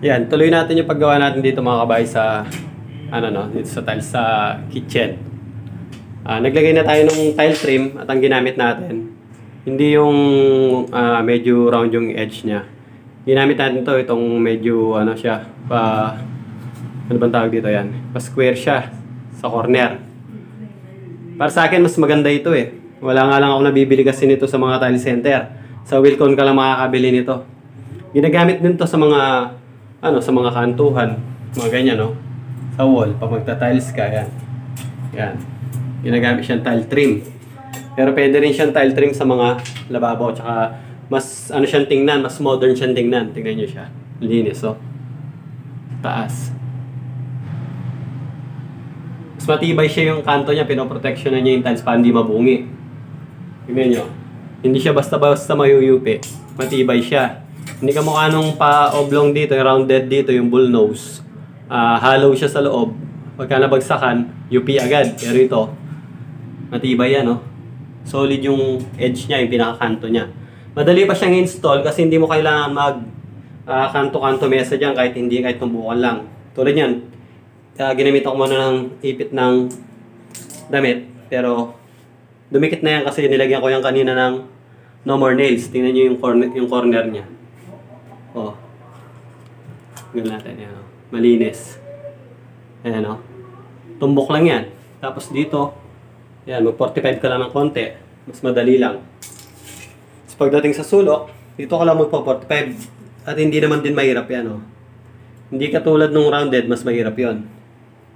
Yan, tuloy natin yung paggawa natin dito mga kabay sa ano no, dito sa tiles sa kitchen. Naglagay na tayo ng tile trim at ang ginamit natin hindi yung medyo round yung edge niya. Ginamit natin to itong medyo ano siya, ano bang tawag dito yan? Pa square siya sa corner. Para sa akin mas maganda ito eh. Wala nga lang ako nabibili kasi nito sa mga tile center. Sa Wilcon ka lang makakabili nito. Ginagamit din to sa mga sa mga kantuhan, mga ganyan no. Sa wall pag magta-tiles ka yan. Yan. Ginagamit siyang tile trim. Pero pwede rin siyang tile trim sa mga lababo tsaka mas ano siyang tingnan, mas modern siyang tingnan. Tingnan niyo siya. Linis oh. Taas. Mas matibay siya yung kanto niya, pinoproteksyonan niya yung tiles para hindi mabungi. Tingnan niyo. Hindi siya basta-basta mayuyupi. Matibay siya. Hindi ka mukha nung pa-oblong dito, rounded dito, yung bull nose. Hollow siya sa loob. Pagka nabagsakan, UP agad. Pero ito, matibay yan, no? Solid yung edge niya, yung pinakakanto niya. Madali pa siyang install kasi hindi mo kailangan kanto-kanto mesa dyan kahit hindi, kahit tumbukan lang. Tulad yan, ginamit ako muna ng ipit ng damit. Pero, dumikit na yan kasi nilagyan ko yan kanina ng no more nails. Tingnan nyo yung corner niya. Oh. Ganun natin yan. Oh. Malinis. Ayan o. Oh. Tumbok lang yan. Tapos dito, yan, mag 45 ka lang ng konti. Mas madali lang. Tapos pagdating sa sulok, dito ka lang mag 45. At hindi naman din mahirap yan o. Oh. Hindi katulad nung rounded, mas mahirap yon.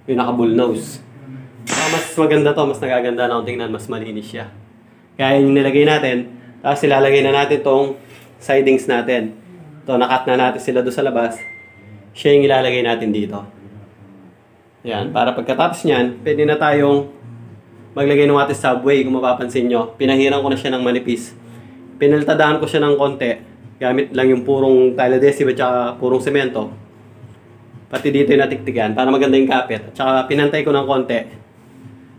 Yung naka bull nose. Mas maganda to, mas nagaganda na kung tingnan, mas malinis siya. Kaya yung nilagay natin, tapos ilalagay na natin tong sidings natin. Ito, nakat na natin sila doon sa labas. Siya yung ilalagay natin dito. Yan, para pagkatapos niyan, pwede na tayong maglagay ng ating subway. Kung mapapansin nyo, pinahiran ko na siya ng manipis. Pinaltadaan ko siya ng konti. Gamit lang yung purong tile adhesive at saka purong semento. Pati dito yung natiktigan para maganda yung kapit. At saka pinantay ko ng konti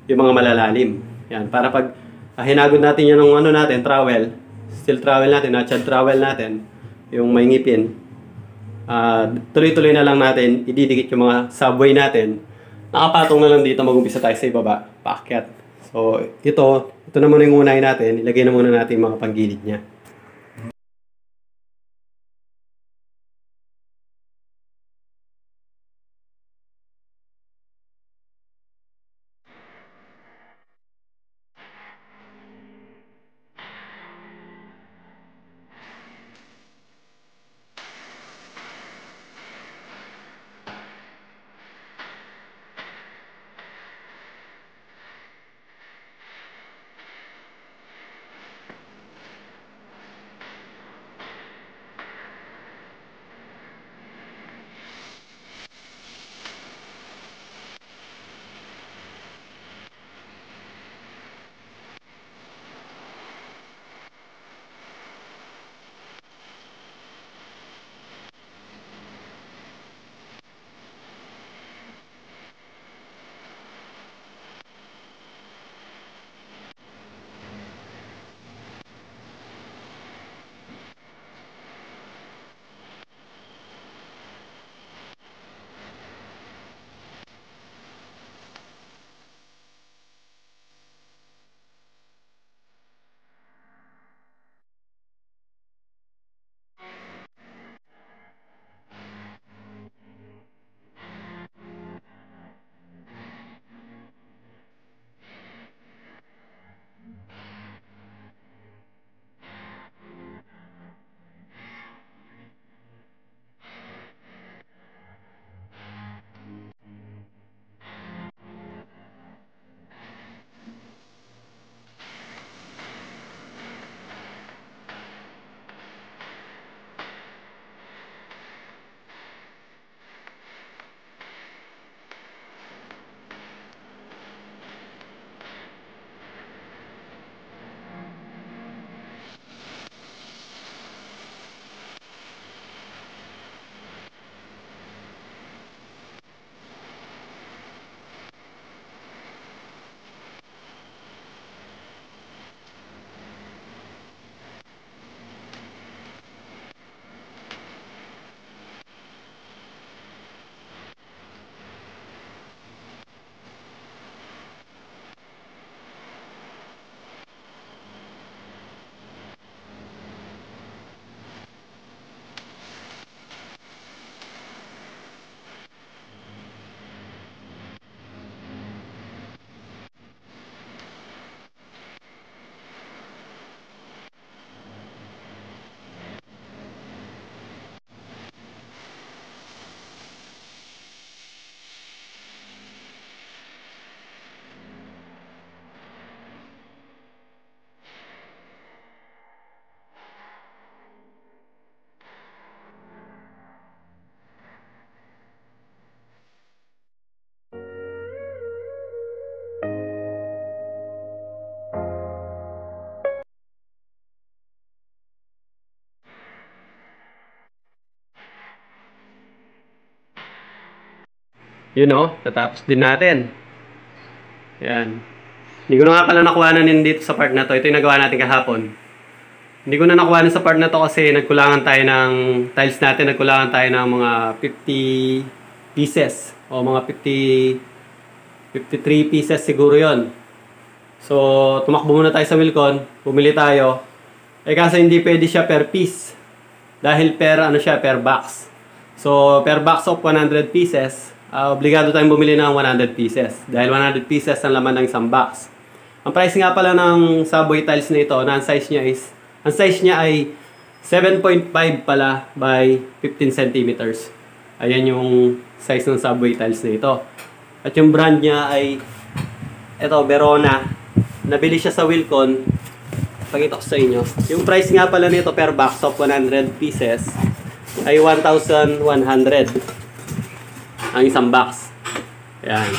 yung mga malalalim. Yan, para pag hinagod natin yan ng natin, trowel, steel trowel natin, chad trowel natin, yung may ngipin, tuloy-tuloy na lang natin ididikit yung mga subway natin. Nakapatong na lang dito, mag-umpisa tayo sa ibaba, paakyat. So ito na muna yung unahin natin, ilagay na muna natin yung mga panggilid niya. Yun o, natapos din natin. Yan. Hindi ko na nga pala nakuha na dito sa part na to. Ito yung nagawa natin kahapon. Hindi ko na nakuha sa part na to kasi nagkulangan tayo ng tiles natin. Nagkulangan tayo ng mga 50 pieces. O mga 53 pieces siguro yon. So, tumakbo muna tayo sa Wilcon. Bumili tayo. Eh kasi hindi pwede siya per piece. Dahil per box. So, per box of 100 pieces, obligado tayong bumili ng 100 pieces. Dahil 100 pieces ang laman ng isang box. Ang price nga pala ng subway tiles na ito, ang size niya ay 7.5 pala by 15 centimeters. Ayan yung size ng subway tiles na ito. At yung brand niya ay ito, Verona. Nabili siya sa Wilcon. Pakita ko sa inyo. Yung price nga pala nito per box of 100 pieces ay 1,100 ang isang box. Ayan.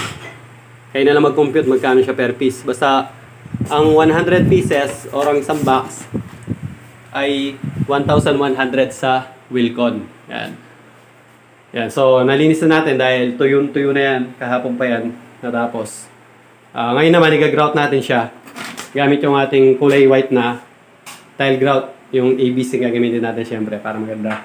Kaya na lang mag-compute magkano siya per piece. Basta ang 100 pieces or ang isang box ay 1,100 sa Wilcon. Ayan. Ayan. So, nalinis na natin dahil tuyo na yan. Kahapon pa yan. Natapos. Ngayon naman, i-grout natin siya. Gamit yung ating kulay white na tile grout. Yung ABC gagamitin natin syempre para maganda.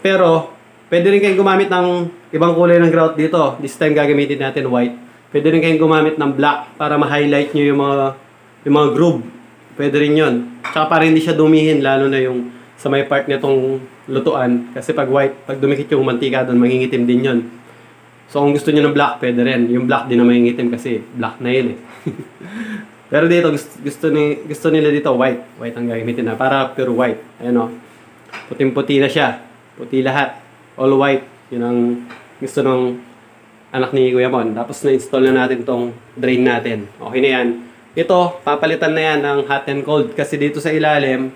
Pero, pwede rin kayong gumamit ng ibang kulay ng grout dito. This time gagamitin natin white. Pwede rin kayong gumamit ng black para ma-highlight nyo yung mga groove. Pwede rin yun. Tsaka para hindi siya dumihin, lalo na yung sa may part nitong lutuan. Kasi pag white, pag dumikit yung mantika doon, mangingitim din yun. So kung gusto nyo ng black, pwede rin. Yung black din na mangingitim kasi black na yun eh. Pero dito, gusto nila dito white. White ang gagamitin na. Para pure white. Ayan o. Puting-puti na siya. Puti lahat. All white. Yun ang gusto ng anak ni Kuya Mon. Tapos na-install na natin tong drain natin. Okay na yan. Ito, papalitan na yan ng hot and cold. Kasi dito sa ilalim,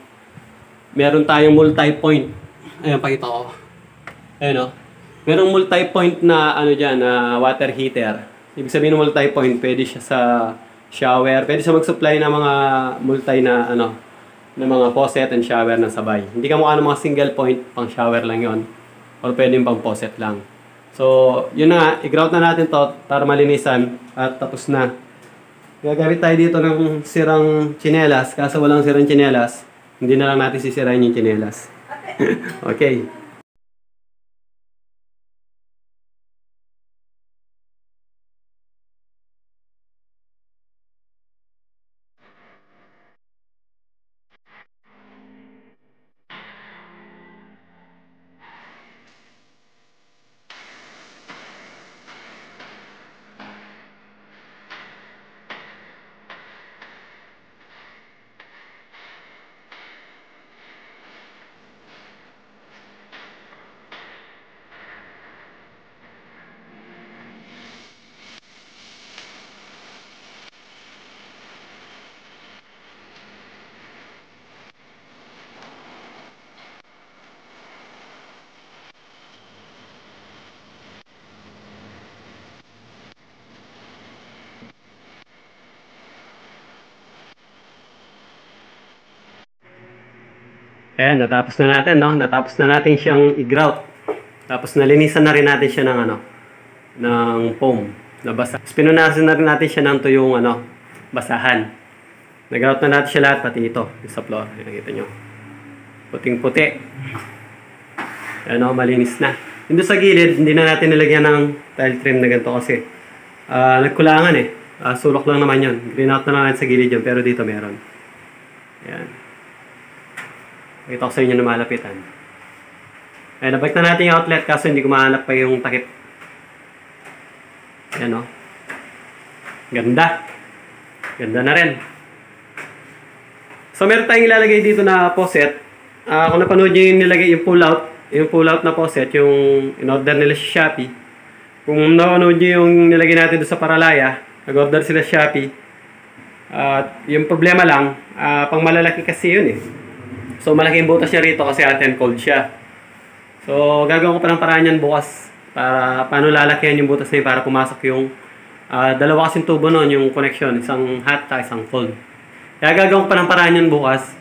meron tayong multi-point. Ayan, pakita ko. Ayan o. Merong multi-point na dyan, na water heater. Ibig sabihin ng multi-point, pwede siya sa shower. Pwede siya mag-supply ng mga multi na na mga faucet and shower ng sabay. Hindi ka mukha ng mga single point, pang shower lang yon. Or pwede yung pang faucet lang. So, yun na nga, i-grout na natin to para malinisan at tapos na. Gagamit tayo dito ng sirang tsinelas. Kaso walang sirang tsinelas, hindi na lang natin sisirain yung tsinelas. Okay. Ayan, natapos na natin, no? Natapos na natin siyang i-grout. Tapos nalinisan na rin natin siya ng ng foam na basa. Pinunasan na rin natin siya ng tuyong basahan. Nag-grout na natin siya lahat, pati ito, sa floor. Nakita nyo. Puting-puti. Ayan o, malinis na. Yung sa gilid, hindi na natin nilagyan ng tile trim na ganito kasi nagkulangan eh. Sulok lang naman yun. Green out na lang natin sa gilid yun, pero dito meron. Ayan. Ito ko sa inyo na malapitan. Ayan, nabalik na natin yung outlet kaso hindi ko mahanap pa yung takip. Ayan o. Ganda. Ganda na rin. So, meron tayong ilalagay dito na faucet. Kung napanood nyo yung nilagay yung pull-out na faucet, yung in-order nila sa Shopee. Kung napanood nyo yung nilagay natin doon sa Paralaya, nag-order sila sa Shopee. Yung problema lang, pang malalaki kasi yun eh. So, malaking butas niya rito kasi hot and cold siya. So, gagawin ko pa ng paraan yan bukas para paano lalakihan yung butas na yun para pumasok yung dalawa kasing tubo nun, yung connection, isang hot at isang cold. Kaya gagawin ko pa ng paraan yan bukas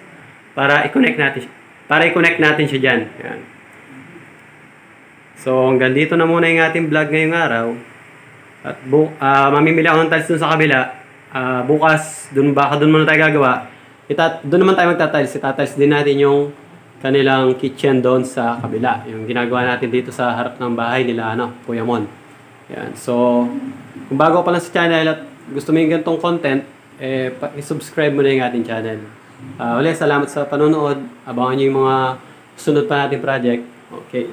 para i-connect natin siya dyan. Yan. So hanggang dito na muna yung ating vlog ngayong araw. At mamimili ako ng tiles dun sa kabila. Bukas, baka dun muna tayo gagawa. Doon naman tayo magta-tiles. Itatiles din natin yung kanilang kitchen doon sa kabila. Yung ginagawa natin dito sa harap ng bahay nila, Kuya Mon. Yan. So, kung bago pa lang sa channel at gusto mo yung ganitong content, i-subscribe mo na yung ating channel. Ulit, salamat sa panonood. Abangan nyo yung mga sunod pa nating project. Okay.